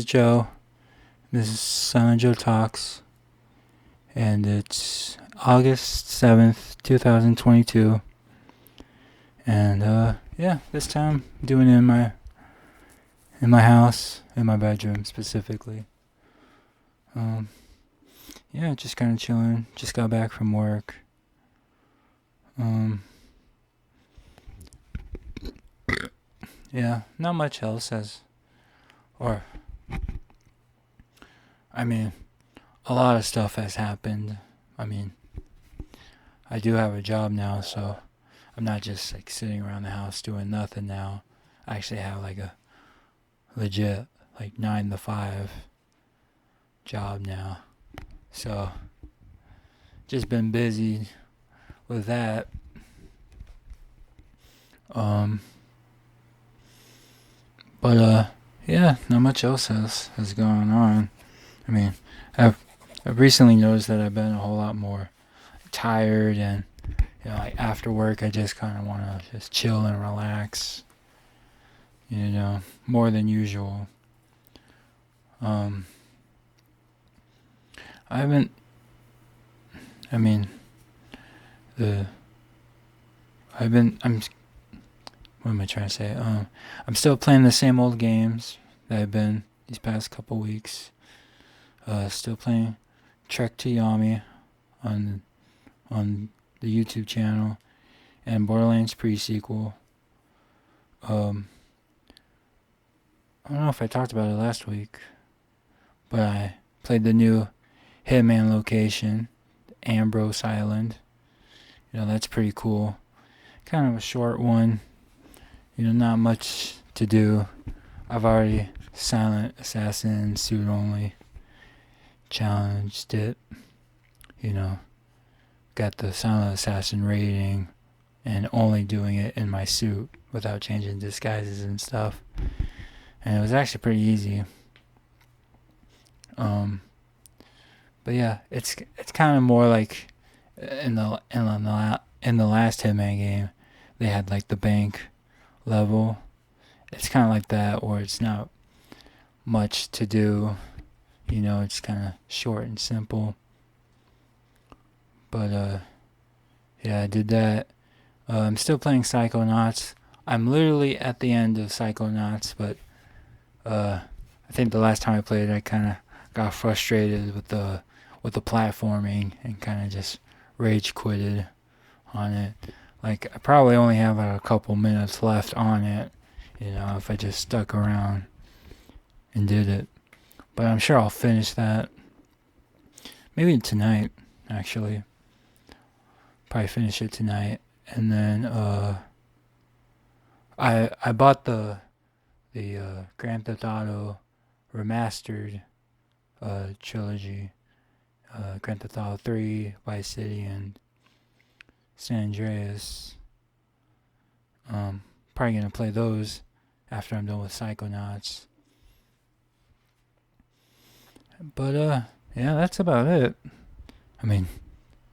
Joe. This is Silent Joe Talks, and it's August 7th, 2022. And yeah, this time I'm doing it in my house, in my bedroom specifically. Yeah, just kind of chilling. Just got back from work. Yeah, not much else or I mean, a lot of stuff has happened. I mean, I do have a job now, so I'm not just like sitting around the house doing nothing now. I actually have like a legit like 9 to 5 job now. So just been busy with that. But yeah, not much else has gone on. I mean, I've recently noticed that I've been a whole lot more tired, and like after work I just kind of want to just chill and relax, more than usual. I haven't I mean the I'm what am I trying to say? I'm still playing the same old games that I've been these past couple weeks. Still playing Trek to Yami on the YouTube channel, and Borderlands pre-sequel. I don't know if I talked about it last week, but I played the new Hitman location, Ambrose Island. That's pretty cool. Kind of a short one. Not much to do. I've already Silent Assassin suit only challenged it. Got the Silent Assassin rating and only doing it in my suit without changing disguises and stuff. And it was actually pretty easy. But yeah, it's kind of more like in the last Hitman game, they had like the bank level. It's kind of like that, where it's not much to do. It's kind of short and simple. But yeah, I did that. I'm still playing Psychonauts. I'm literally at the end of Psychonauts, but I think the last time I played it, I kind of got frustrated with the platforming and kind of just rage quitted on it. Like, I probably only have like a couple minutes left on it, if I just stuck around and did it. But I'm sure I'll finish that. Maybe tonight, actually. Probably finish it tonight. And then I bought the Grand Theft Auto remastered trilogy. Grand Theft Auto 3, Vice City, and San Andreas. Probably gonna play those after I'm done with Psychonauts. But yeah, that's about it. I mean,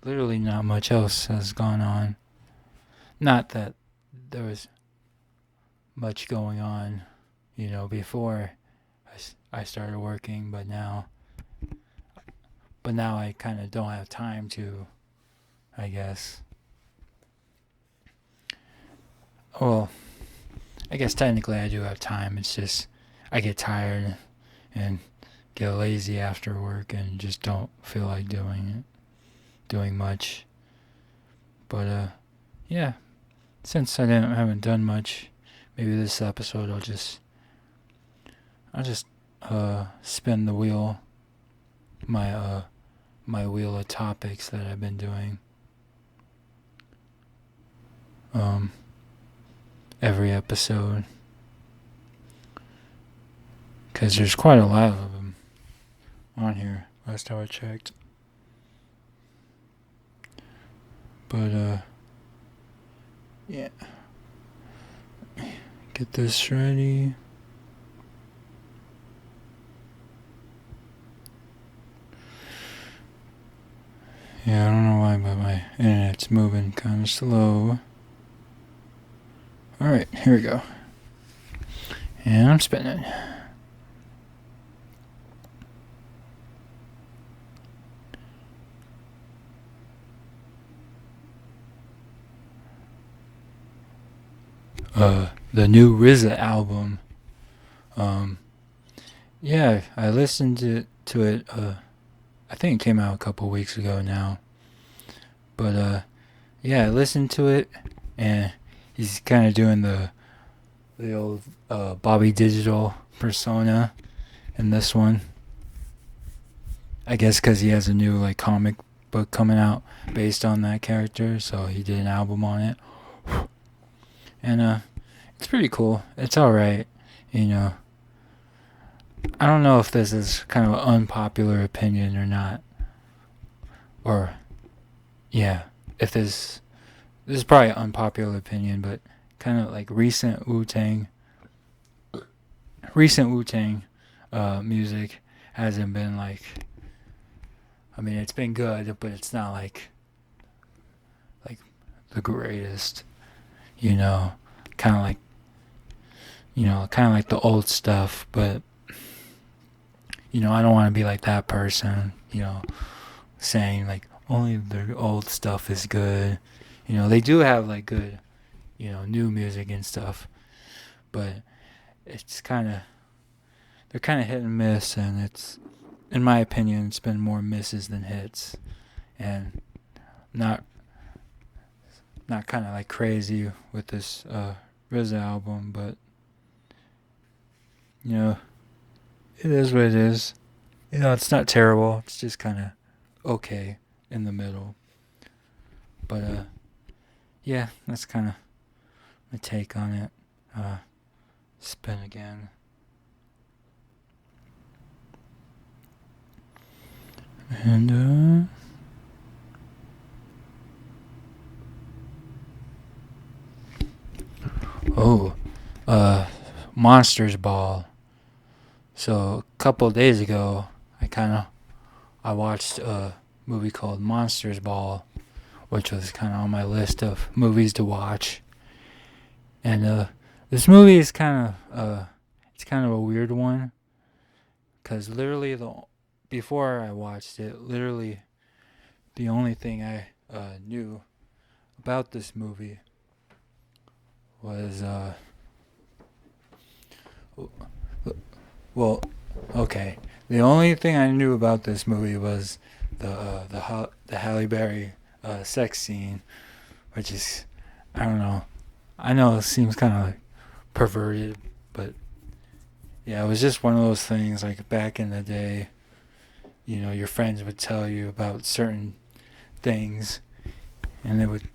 literally not much else has gone on. Not that there was much going on, before I started working, but now I kind of don't have time to, I guess. Well, I guess technically I do have time. It's just I get tired and get lazy after work and just don't feel like doing much. But yeah, since I haven't done much, maybe this episode I'll just spin the wheel, my wheel of topics that I've been doing. Every episode, because there's quite a lot of them on here last time I checked. But yeah, get this ready. Yeah, I don't know why, but my internet's moving kind of slow. Alright, here we go. And I'm spinning. the new RZA album. Um, yeah, I listened to it. I think it came out a couple weeks ago now. But yeah, I listened to it, and he's kind of doing the old Bobby Digital persona in this one. I guess because he has a new like comic book coming out based on that character, so he did an album on it, and it's pretty cool. It's all right, you know. I don't know if this is kind of an unpopular opinion or not, or yeah, if this is probably an unpopular opinion, but kind of like recent Wu Tang music hasn't been like. I mean, it's been good, but it's not like the greatest. You know, kind of like kind of like the old stuff. But I don't want to be like that person. Saying like only the old stuff is good. They do have like good, new music and stuff, but it's they're kind of hit and miss, and it's, in my opinion, it's been more misses than hits, and not kind of like crazy with this RZA album, but it is what it is. It's not terrible. It's just kind of okay in the middle. But yeah, that's kind of my take on it. Spin again. And Monsters Ball. So a couple of days ago, I watched a movie called Monsters Ball, which was kind of on my list of movies to watch. And this movie is it's kind of a weird one, because literally before I watched it, literally the only thing I knew about this movie was well, okay. The only thing I knew about this movie was the Halle Berry sex scene, which is, I don't know. I know it seems kind of like perverted, but yeah, it was just one of those things like back in the day. Your friends would tell you about certain things, and they would,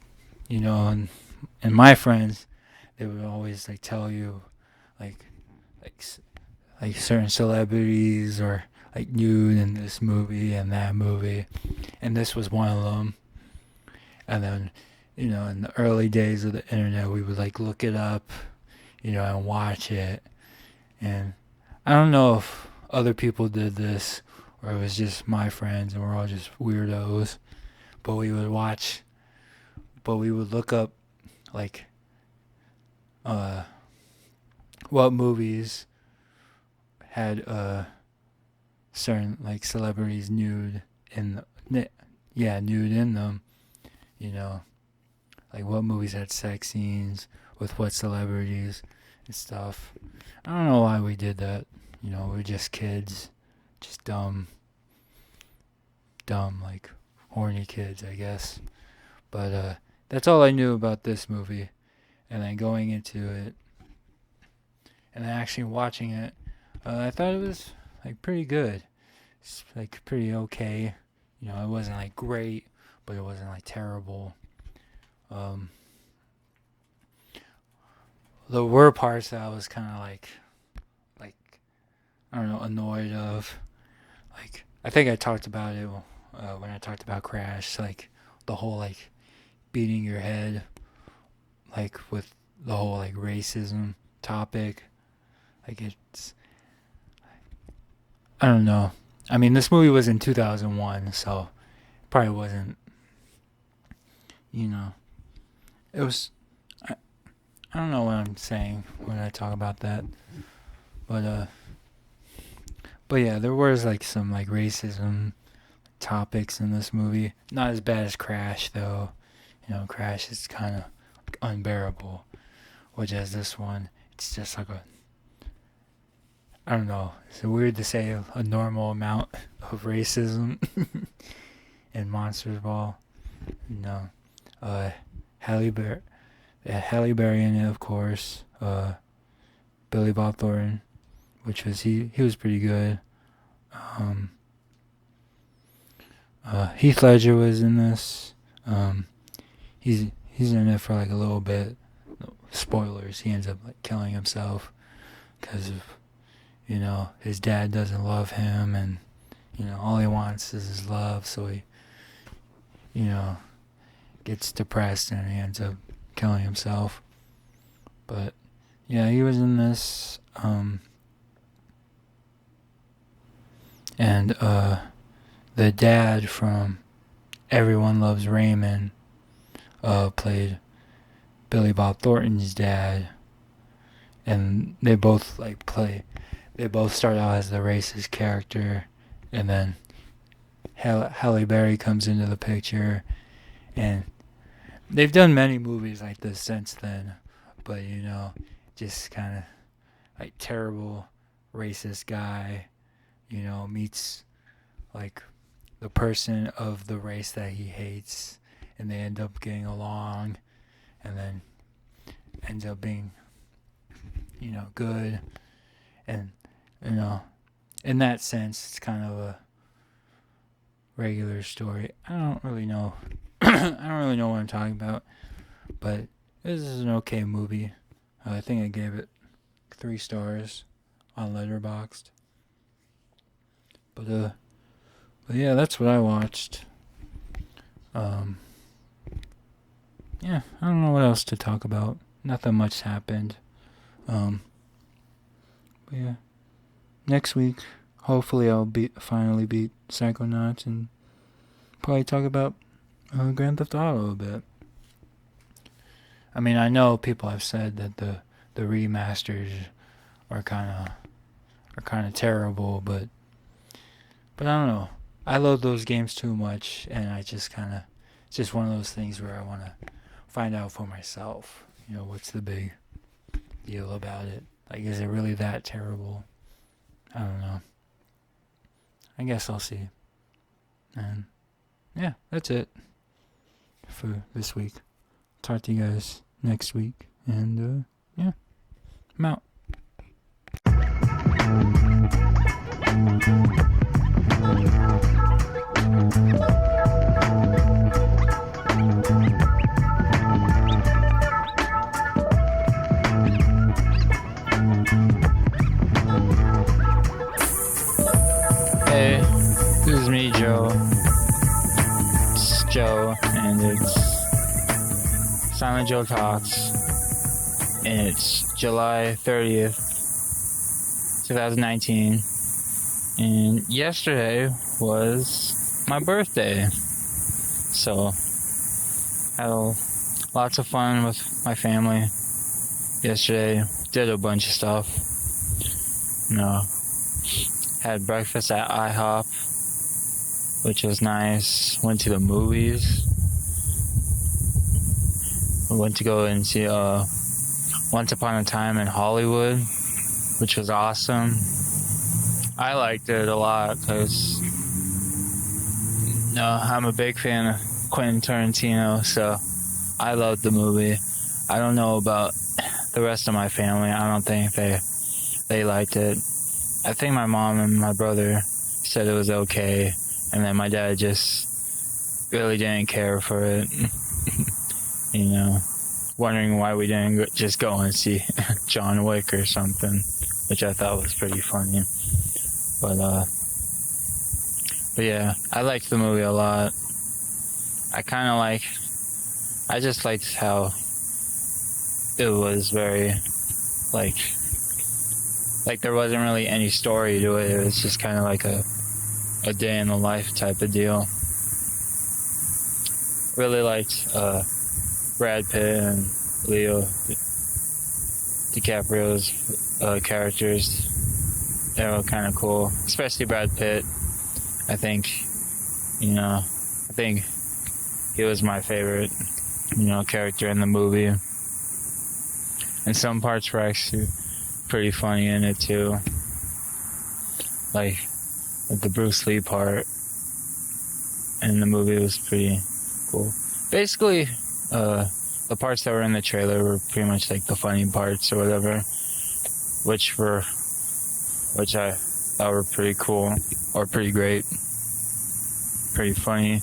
and my friends, they would always like tell you, like, like like certain celebrities or like nude in this movie and that movie, and this was one of them. And then, in the early days of the internet, we would like look it up, and watch it. And I don't know if other people did this or it was just my friends and we're all just weirdos. But we would look up like what movies had certain like celebrities nude in nude in them. Like what movies had sex scenes with what celebrities and stuff. I don't know why we did that. We're just kids, just dumb, like horny kids, I guess. But that's all I knew about this movie. And then going into it, and then actually watching it, I thought it was like pretty good. It's like pretty okay. It wasn't like great, but it wasn't like terrible. There were parts that I was kind of like I don't know, annoyed of. Like I think I talked about it when I talked about Crash. Like the whole like beating your head, like with the whole like racism topic. Like it's, I don't know. I mean, this movie was in 2001, so it probably wasn't. It was. I don't know what I'm saying when I talk about that, but yeah, there was like some like racism topics in this movie. Not as bad as Crash though. Crash is kind of unbearable which is this one. It's just like I don't know, it's weird to say a normal amount of racism in Monsters Ball. No. Halle Berry in it, of course. Billy Bob Thornton, which was he was pretty good. Heath Ledger was in this. He's in it for like a little bit. Spoilers, he ends up like killing himself because of, his dad doesn't love him, and all he wants is his love, so he gets depressed and he ends up killing himself. But yeah, he was in this. And the dad from Everyone Loves Raymond played Billy Bob Thornton's dad, and they both start out as the racist character, and then Halle Berry comes into the picture, and they've done many movies like this since then, but just kind of like terrible racist guy, meets like the person of the race that he hates, and they end up getting along, and then ends up being good, and in that sense it's kind of a regular story. I don't really know what I'm talking about, but this is an okay movie. I think I gave it 3 stars on Letterboxd. But yeah, that's what I watched. Yeah, I don't know what else to talk about. Nothing much happened. But yeah, next week, hopefully I'll finally beat Psychonauts and probably talk about Grand Theft Auto a bit. I mean, I know people have said that the remasters are kind of terrible, but I don't know. I love those games too much, and I just it's just one of those things where I want to find out for myself. What's the big deal about it? Like, is it really that terrible? I don't know. I guess I'll see. And yeah, that's it for this week. Talk to you guys next week, and yeah, I'm out. Hey, this is me, Joe. It's Joe, and it's Silent Joe Talks, and it's July 30th, 2019, and yesterday was my birthday, so had lots of fun with my family yesterday. Did a bunch of stuff. Had breakfast at IHOP, which was nice. Went to the movies. I went to go and see Once Upon a Time in Hollywood, which was awesome. I liked it a lot because I'm a big fan of Quentin Tarantino, so I loved the movie. I don't know about the rest of my family. I don't think they liked it. I think my mom and my brother said it was okay, and then my dad just really didn't care for it. Wondering why we didn't just go and see John Wick or something, which I thought was pretty funny. But yeah, I liked the movie a lot. I just liked how it was very, like there wasn't really any story to it. It was just kind of like a day in the life type of deal. Really liked Brad Pitt and Leo DiCaprio's characters. They were kind of cool, especially Brad Pitt. I think he was my favorite, character in the movie. and some parts were actually pretty funny in it too, like the Bruce Lee part in the movie was pretty cool. Basically, the parts that were in the trailer were pretty much like the funny parts or whatever, which I thought were pretty cool or pretty great, pretty funny.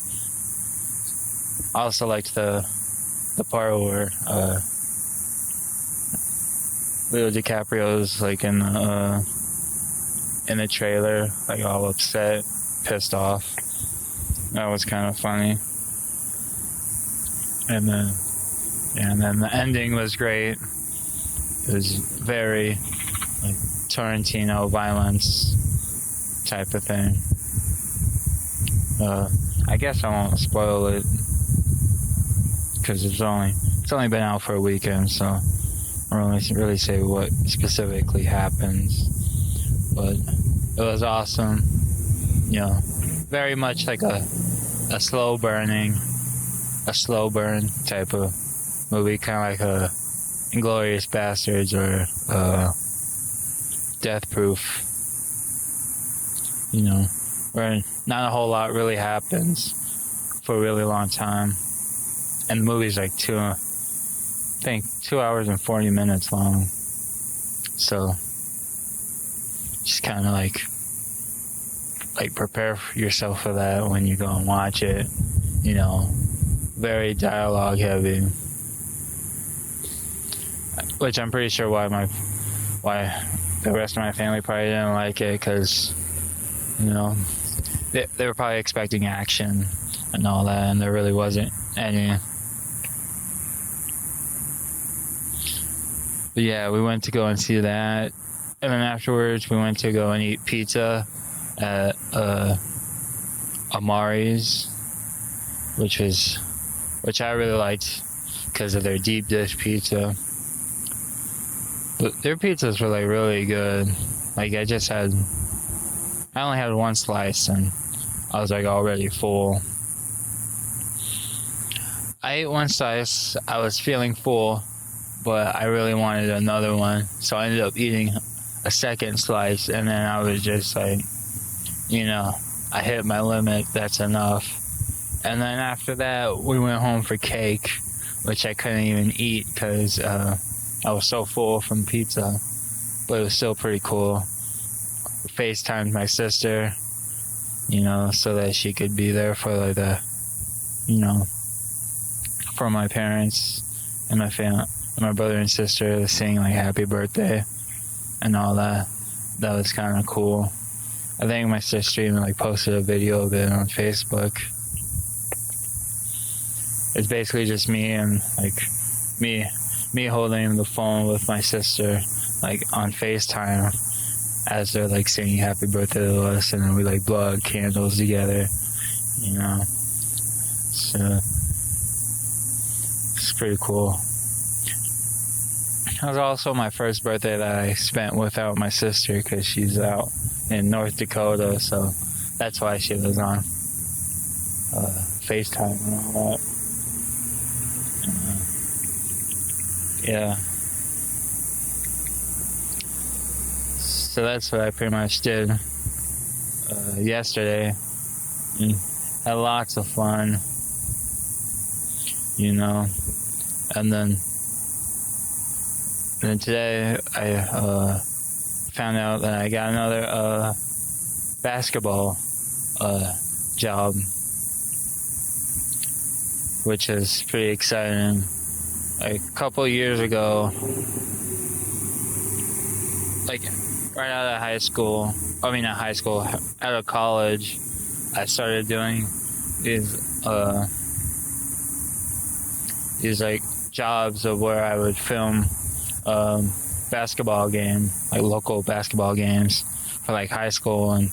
I also liked the part where Leo DiCaprio's like in the trailer, like all upset, pissed off. That was kind of funny. And then the ending was great. It was very like Tarantino violence type of thing. I guess I won't spoil it because it's only been out for a weekend, so I don't really say what specifically happens. But it was awesome. You know, very much like a slow burn type of movie, kind of like a Inglourious Bastards or Death Proof. You know, where not a whole lot really happens for a really long time, and the movie's like 2 hours and 40 minutes long. So just kind of like prepare yourself for that when you go and watch it. You know, very dialogue heavy, which I'm pretty sure why the rest of my family probably didn't like it, because you know they were probably expecting action and all that, and there really wasn't any. But yeah, we went to go and see that, and then afterwards we went to go and eat pizza at Amari's, which I really liked because of their deep dish pizza. But their pizzas were like really good. Like I only had one slice and I was like already full. I ate one slice, I was feeling full, but I really wanted another one, so I ended up eating a second slice, and then I was just like, you know, I hit my limit, that's enough. And then after that, we went home for cake, which I couldn't even eat because I was so full from pizza, but it was still pretty cool. FaceTimed my sister, you know, so that she could be there for like for my parents and my family, my brother and sister, singing like happy birthday and all that. That was kind of cool. I think my sister even like posted a video of it on Facebook. It's basically just me and like me holding the phone with my sister like on FaceTime as they're like singing happy birthday to us, and then we like blow out candles together, you know. So it's pretty cool. It was also my first birthday that I spent without my sister because she's out in North Dakota, so that's why she was on FaceTime and all that. Yeah. So that's what I pretty much did yesterday. And had lots of fun, you know. And then today I found out that I got another basketball job, which is pretty exciting. Like a couple of years ago, like right out of out of college, I started doing these like jobs of where I would film basketball game, like local basketball games for like high school and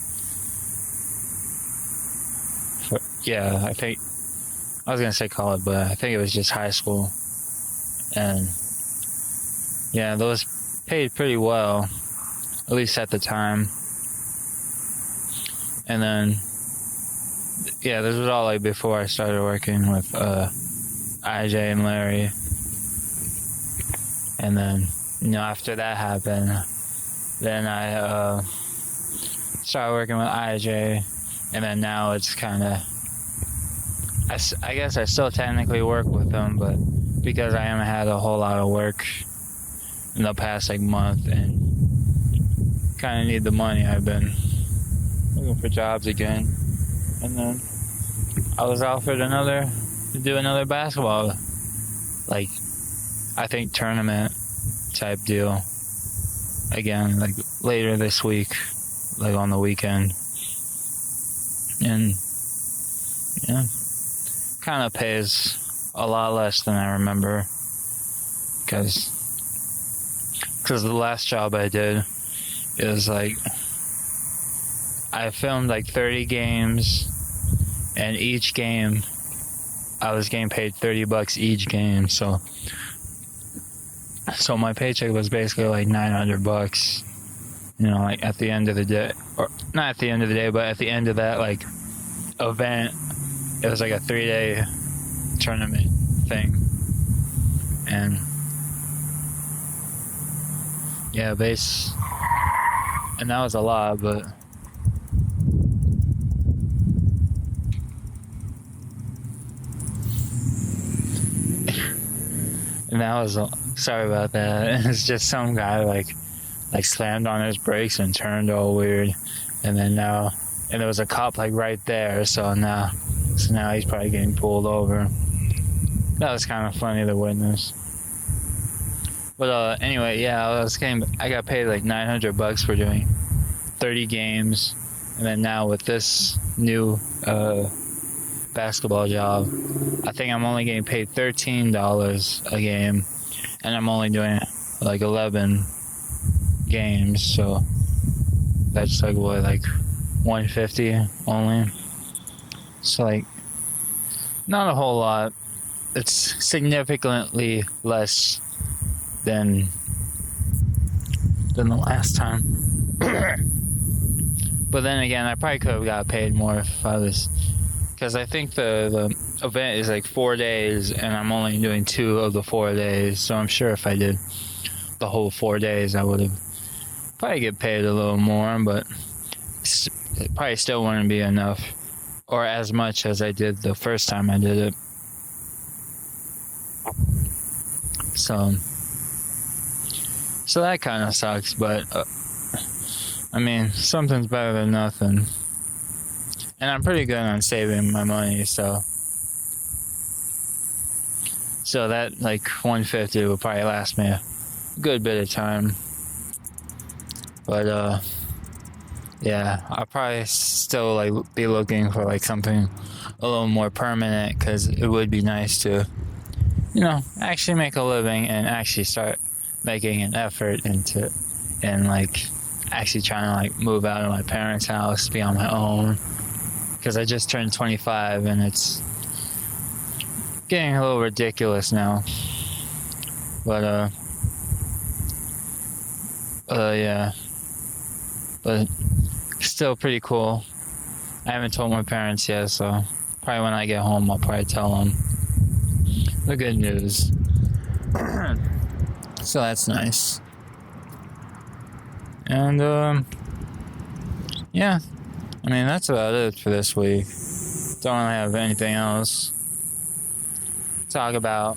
I think I was gonna say college, but I think it was just high school. And yeah, those paid pretty well, at least at the time. And then yeah, this was all like before I started working with IJ and Larry. And then, after that happened, then I started working with IJ, and then now it's kind of, I guess I still technically work with them, but because I haven't had a whole lot of work in the past month and kind of need the money, I've been looking for jobs again. And then I was offered to do another basketball, I think tournament type deal again, later this week, on the weekend. And kind of pays a lot less than I remember, because the last job I did is I filmed 30 games, and each game I was getting paid $30 each game, so my paycheck was basically $900, at the end of the day, or not at the end of the day, but at the end of that event. It was a 3-day tournament thing, and and that was a lot, but and that was sorry about that. It's just some guy slammed on his brakes and turned all weird, and there was a cop right there, so now he's probably getting pulled over. That was kind of funny to witness. But anyway, I got paid $900 for doing 30 games, and then now with this new basketball job, I think I'm only getting paid $13 a game, and I'm only doing 11 games, so that's $150 only. So not a whole lot. It's significantly less than the last time. But then again, I probably could have got paid more if I was, because I think the event is 4 days, and I'm only doing 2 of the 4 days. So I'm sure if I did the whole 4 days, I would have probably get paid a little more, but it probably still wouldn't be enough, or as much as I did the first time I did it. So that kind of sucks, but something's better than nothing. And I'm pretty good on saving my money, so that $150 will probably last me a good bit of time. But I'll probably still be looking for something a little more permanent, because it would be nice to actually make a living and actually start making an effort into, and actually trying to move out of my parents' house, be on my own, because I just turned 25 and it's getting a little ridiculous now. But but still pretty cool. I haven't told my parents yet, so probably when I get home I'll probably tell them the good news. So that's nice. And that's about it for this week. Don't really have anything else to talk about.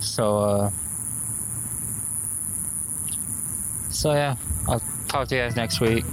So I'll talk to you guys next week.